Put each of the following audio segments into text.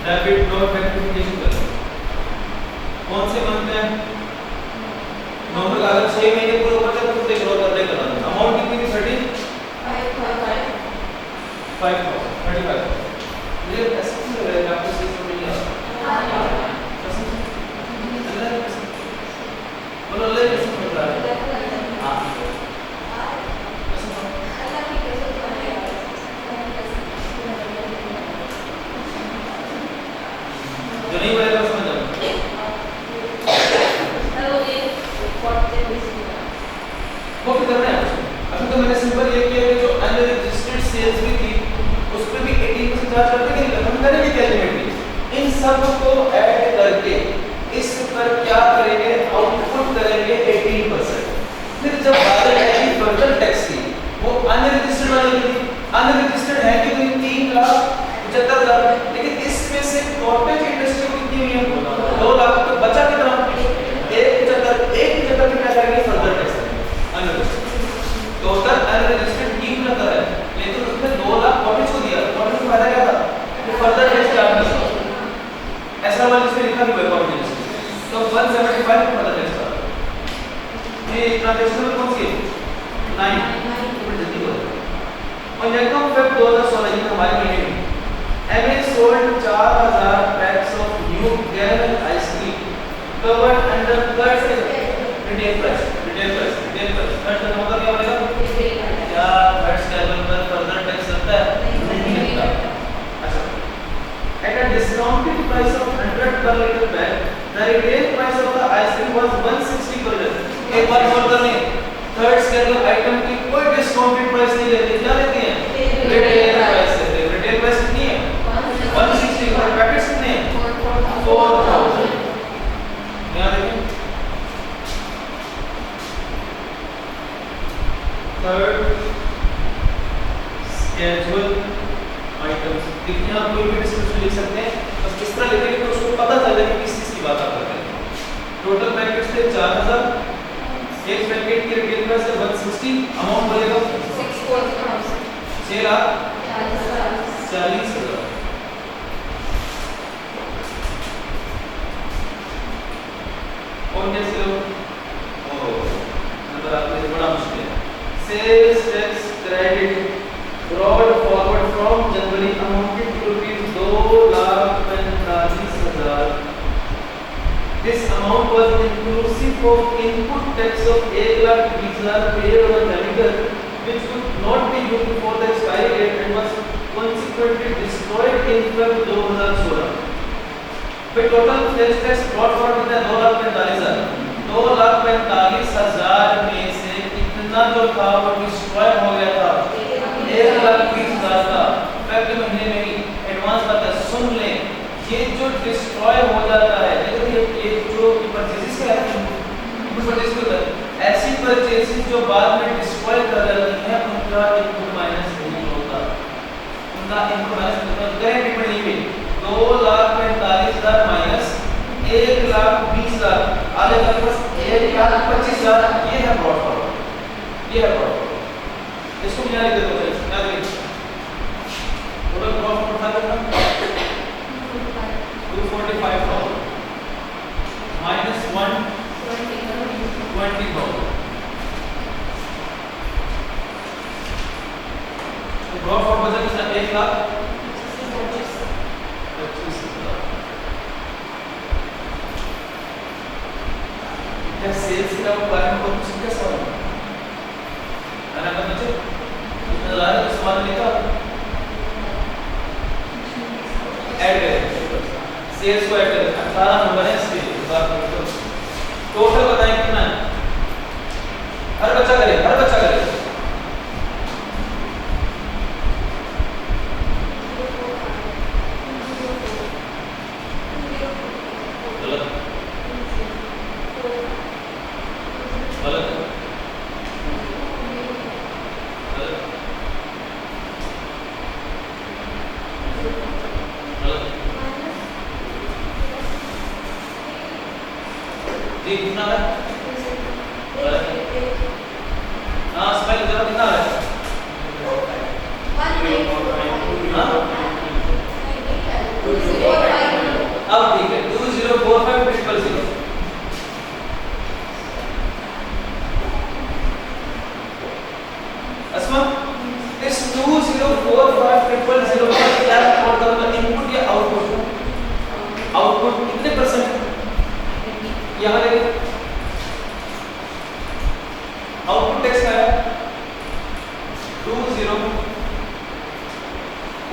Debit लो फैक्टरिफिकेशन करो। कौन से मंथ है? नवंबर का 6 महीने पूरे ऊपर तक कुछ ग्रो करने का अमाउंट कितनी थी? 35,000 ये ऐसे क्यों लग रहा है आपको? सही समझ नहीं आ रहा। बोलो ले कैसे पढ़ रहा है? हां जो नहीं पढ़ेगा समझ जाओ। वो क्या करना है? अभी तो मैंने सिंपल ये किया कि जो अनरजिस्टर्ड सेल्स भी थी उस पे भी 18% चार्ज करते कि नहीं करते? हम करेंगे क्या अल्टीमेटली इन सब को ऐड करके इस पर क्या करेंगे? आउटपुट करेंगे 18%। फिर जब बात आएगी फर्दर टैक्स की, वो अनरजिस्टर्ड वाली थी, अनरजिस्टर्ड है कि कोई 3,75,000, लेकिन इसमें से कॉर्पोरेट इंडस्ट्री को कितनी हुई है? 2 लाख। तो बचा कितना? 1,75,000 की क्या करेंगे? Further tax unregistered. Total unregistered 3 lakh है, लेकिन उसमें 2 लाख कॉर्पोरेट को दिया। कॉर्पोरेट का फायदा क्या था? कि फर्दर टैक्स चार्ज नहीं। ऐसा वाला इसमें लिखा भी है कॉर्पोरेट तो 175 फर्दर टैक्स का। ये ट्रांजैक्शन कौन सी है? 9 जल्दी बोलो। और इनकम फेब 2016 ये हमारे महीने में MA sold 4,000 PACS of new caramel ice cream covered under third retail price. Third का मतलब क्या बनेगा? क्या थर्ड कैरमल पर फर्दर टैक्स लगता है? नहीं लगता। अच्छा, at a discounted price of 100 per liter bag, the retail price of the ice cream was 160 per liter. एक बार और करनी है, थर्ड कैरमल आइटम की कोई डिस्काउंटेड प्राइस नहीं लेते। क्या लेते हैं? रिटेल प्राइस लेते हैं। रिटेल प्राइस कितनी है? 160। और पैकेट्स कितने हैं? 4,000। यहाँ देखिए थर्ड स्केड्यूल आइटम्स देखिए, आप कोई भी डिस्क्रिप्शन लिख सकते हैं, बस किस तरह लिखेंगे तो उसको पता चलेगा कि किस चीज की बात आप कर रहे हैं। टोटल पैकेट्स थे 4,000, एक पैकेट की रिटेल प्राइस है 160, अमाउंट बोलेगा 6,40,000। और कैसे हो? नंबर आपके लिए बड़ा मुश्किल है। Sales tax credit brought forward from January amounted to ₹2,45,000. This amount was inclusive of input tax of 1,20,000 paid on a calendar which could not be used before the expiry date and was consequently destroyed in Feb 2016. फिर total sales tax brought forward कितना? 2,45,000। 2,45,000 में से कितना जो था वो destroy हो गया था? 1,20,000 का। फेब के महीने में ही एडवांस पता सुन लें, ये जो डिस्ट्रॉय हो जाता है, देखो ये जो परचेजेस क्या है, परचेज होता है, ऐसी परचेजेस जो बाद में डिस्ट्रॉय कर जाती हैं उनका इनपुट माइनस नहीं होता। उनका इनपुट माइनस मतलब डायरेक्ट टिप्पणी में 2,45,000 माइनस 1,20,000 आगे तक बस 1,25,000। ये है ब्रॉड फॉरवर्ड, ये है ब्रॉड फॉरवर्ड। इसको क्या लिख देते हो? क्या लिखें? टोटल ब्रॉड फॉरवर्ड था कितना? 245,000 माइनस 120,000। तो ब्रॉड फॉरवर्ड बचा कितना? 1,25,000। क्या सेल्स का बारे में कुछ कैसा होगा? मैंने कहा मुझे इतना ज़्यादा तो सवाल लिखा ऐड करें, सेल्स को ऐड करें। 18 नंबर है इसके बाद टोटल बताएं कितना है? हर बच्चा करे, हर बच्चा करे। कितना है? हाँ स्माइल जरा कितना है? हाँ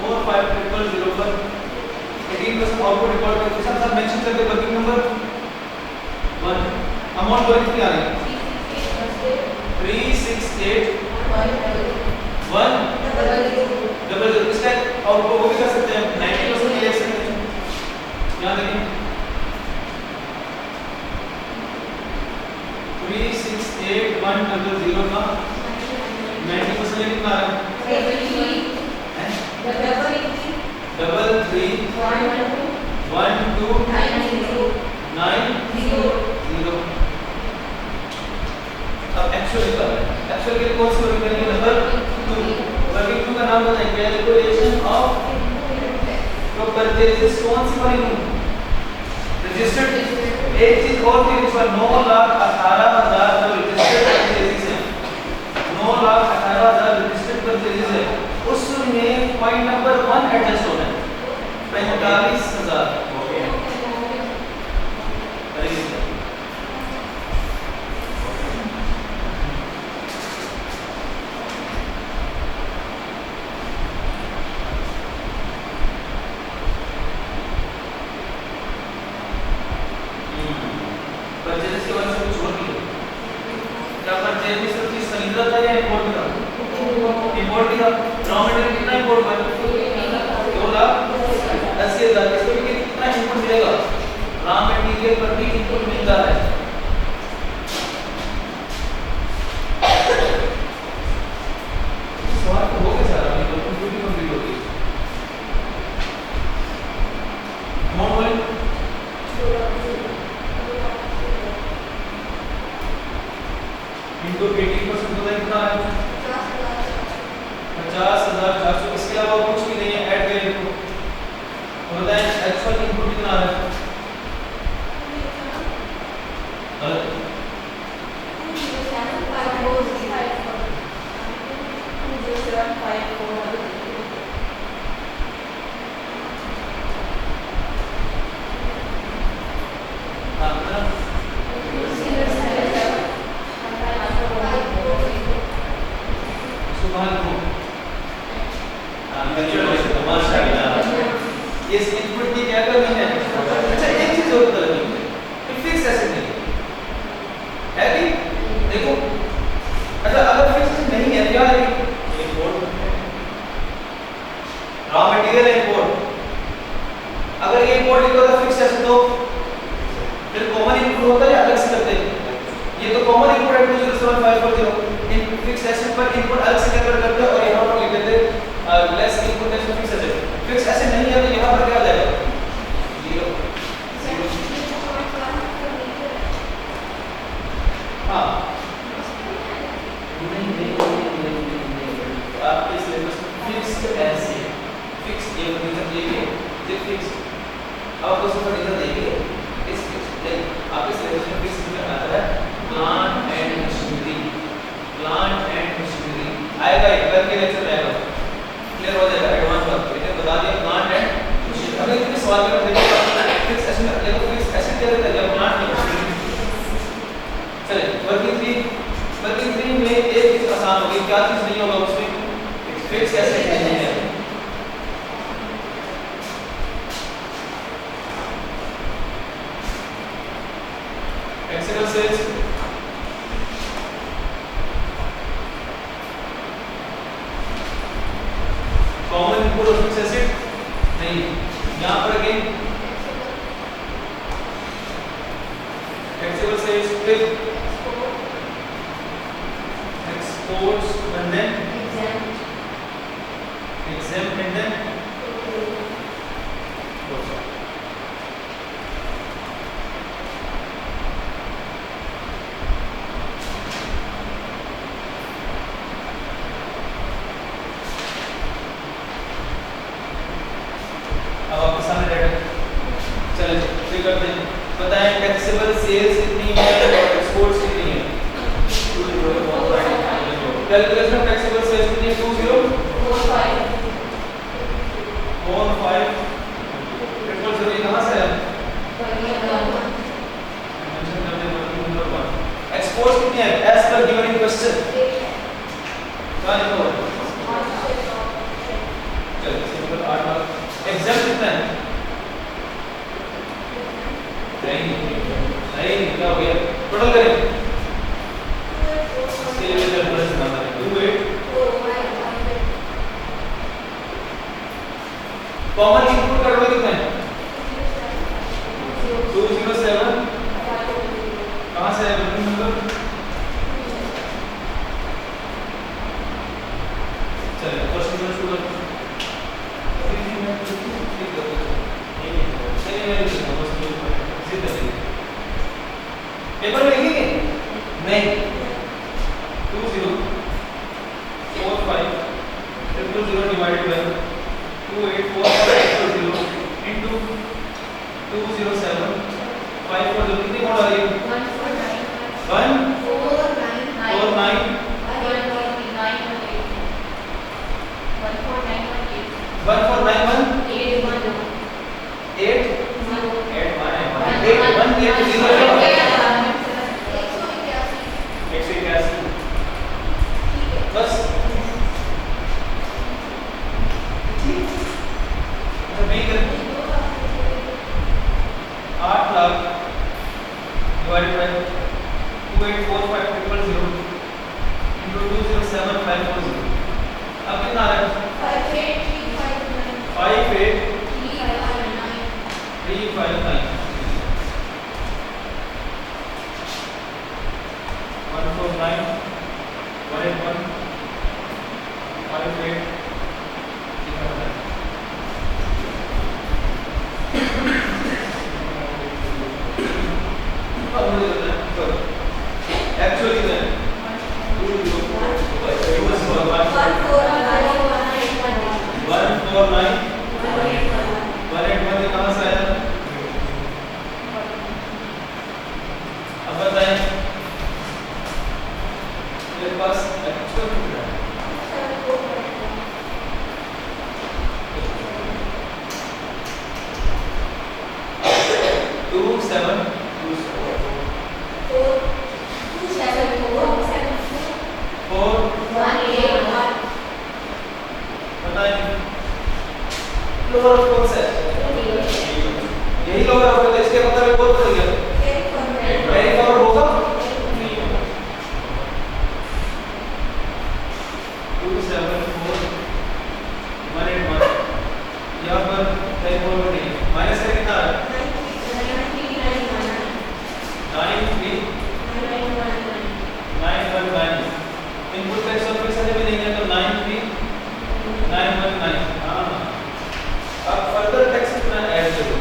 4500 पर 18% आउटपुट रिकॉर्ड करके साथ मेंशन करके वर्किंग नंबर 1 अमाउंट बोले कितनी आ रही है 368 1 डबल इसका आउटपुट वो भी कर सकते हैं 90% ले सकते हैं यहां देखिए 368 100 का 90% ले कितना आ रहा है डबल 3 1 2 9 0 अब एक्चुअल का एक्चुअल के कौन सी वर्किंग करेंगे नंबर 2 वर्किंग 2 का नाम बताएं कैलकुलेशन ऑफ तो परचेजेस कौन सी वाली हूं रजिस्टर्ड एक चीज और थी इसमें 9,18,000 जो रजिस्टर्ड परचेजेस है 9,18,000 रजिस्टर्ड परचेजेस है उसमें पॉइंट नंबर 1 एडजस्ट होना है 45,000 ओके परचेज के बारे में कुछ और नहीं क्या परचेज में सिर्फ चीज खरीदा था या इंपोर्ट था इंपोर्ट किया रॉ मटेरियल कितना इंपोर्ट हुआ 2,80,000 इसको भी कितना इनपुट मिलेगा रॉ मटेरियल पर भी इनपुट मिलता है सवाल तो हो गया सारा ये तो ड्यूटी कंप्लीट हो गई अमाउंट बोले इनको 18% होता है कितना है 50,400 इसके अलावा कुछ भी नहीं है ऐड करें इनको तो बताएं एक्चुअल इनपुट कितना आ रहा है गलत इस इनपुट की क्या करनी है अच्छा एक चीज और बता रही हूं कि फिक्स एसेट नहीं है कि देखो अच्छा अगर फिक्स नहीं है क्या है इंपोर्ट रॉ मटेरियल इंपोर्ट अगर ये इंपोर्ट लिखा था फिक्स एसेट तो फिर कॉमन इनपुट होता है अलग से करते हैं ये तो कॉमन इनपुट है 207540 इन फिक्स एसेट पर इनपुट अलग से कैलकुलेट करते हैं और यहां पर लिख देते हैं less input as fix asset fix asset नहीं है तो यहां पर क्या आ जाएगा 0 हां नहीं आपके सिलेबस में फिक्स ऐसे फिक्स ये मतलब ये फिक्स अब दोस्तों पर इधर देखिए इस फिक्स नहीं आपके सिलेबस में फिक्स में आता है प्लांट एंड मशीनरी आएगा एक करके लेक्चर में आएगा क्लियर हो जाएगा एडवांस बात लेकिन बता दिया प्लांट एंड मशीनरी अगर इतने सवाल में देखिए फिक्स एसेट में देखो फिक्स एसेट क्या रहता है जब प्लांट एंड मशीनरी चलिए वर्किंग 3 में एक चीज आसान होगी क्या चीज नहीं होगा उसमें फिक्स एसेट नहीं है excel sales common input of fix asset नहीं यहां पर अगेन एक्सेल सेल्स फिर exports and then exempt and then अब आपके सामने डाटा चलिए फिर करते हैं बताएं टैक्सेबल सेल्स कितनी है और एक्सपोर्ट्स कितनी है कैलकुलेशन ऑफ टैक्सेबल सेल्स कितनी है 2045 ट्रिपल जीरो ये कहां से है मेंशन करते हैं नंबर 1 एक्सपोर्ट्स कितनी है as per given in question क्या लिखा हुआ है चलिए सिंपल कॉमन इनपुट करोगे कितने 207 कहां से है बिल्कुल नंबर चलिए फर्स्ट नंबर शुरू करते हैं पेपर में लिखेंगे नहीं 204500 डिवाइडेड बाय 284500 into 207 540 कितनी मोड आ रही है 14918 8 लाख divided by 2845000 into 207540 अब कितना आ रहा है 58359 149 181 58 एक्चुअली कितना है 149 कहां से आया अब बताएं मेरे पास एक्चुअल कितना है 2747 बताएं लोअर कौन सा है यही लोअर होगा तो इसके मतलब एक और कर दिया वेरी पावर होगा 274 यहाँ पर वेरी पावर नहीं माइनस का कितना है 93919 इनपुट का 100% भी नहीं है तो 93919 हां अब फर्दर टैक्स कितना ऐड करो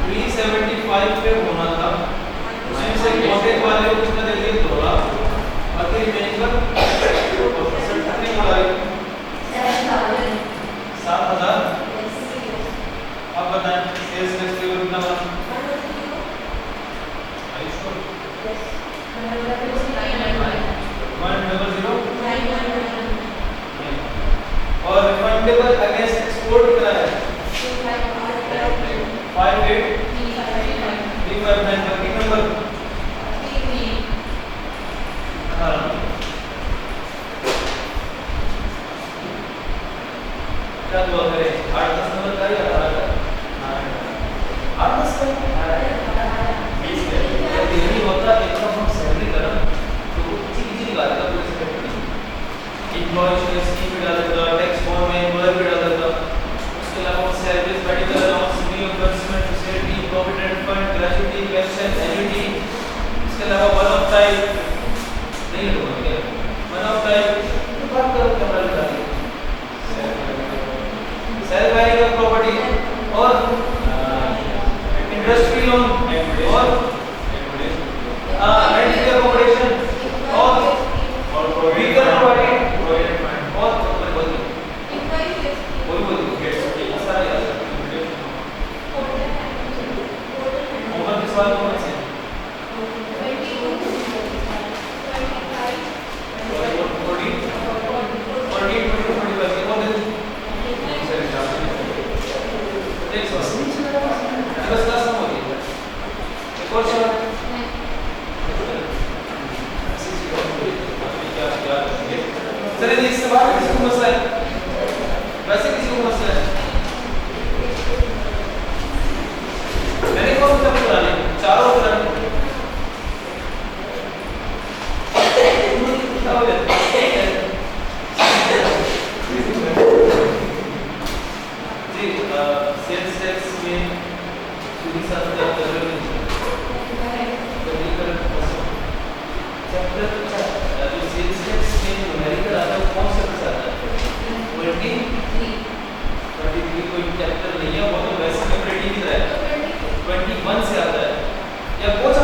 375 पे होना था उसमें से कॉन्टेक्ट वाले को कितना दे दिया 2 लाख बाकी रिमेनिंग का परसेंट कितनी हो रहा है 7000 अब बताएं सेल्स टैक्स के कितना बना आयुष्मान 100 और रिफंडेबल अगेंस्ट एक्सपोर्ट कितना है 5835 वर्किंग नंबर क्या दुआ करें 8-10 नंबर का या 8-10 का यही होता है एकदम हम सैलरी करा तो चीज निकालेगा पूरे सेक्टर में एम्प्लॉय इंश्योरेंस स्कीम में डालेगा टैक्स फॉर्म में एम्प्लॉयर पे डालेगा उसके अलावा salaries medical allowance reimbursement facility provident fund gratuity pension annuity इसके अलावा वन ऑफ टाइप नहीं होगा क्या वन ऑफ टाइप बात करो कैमरा लगा के सेल्फ वैल्यू ऑफ प्रॉपर्टी और इंडस्ट्री लोन और रेंट अकोमोडेशन और व्हीकल प्रोवाइडेड और बोल सारा याद होमवर्क के सवाल कौन से 4 या कुछ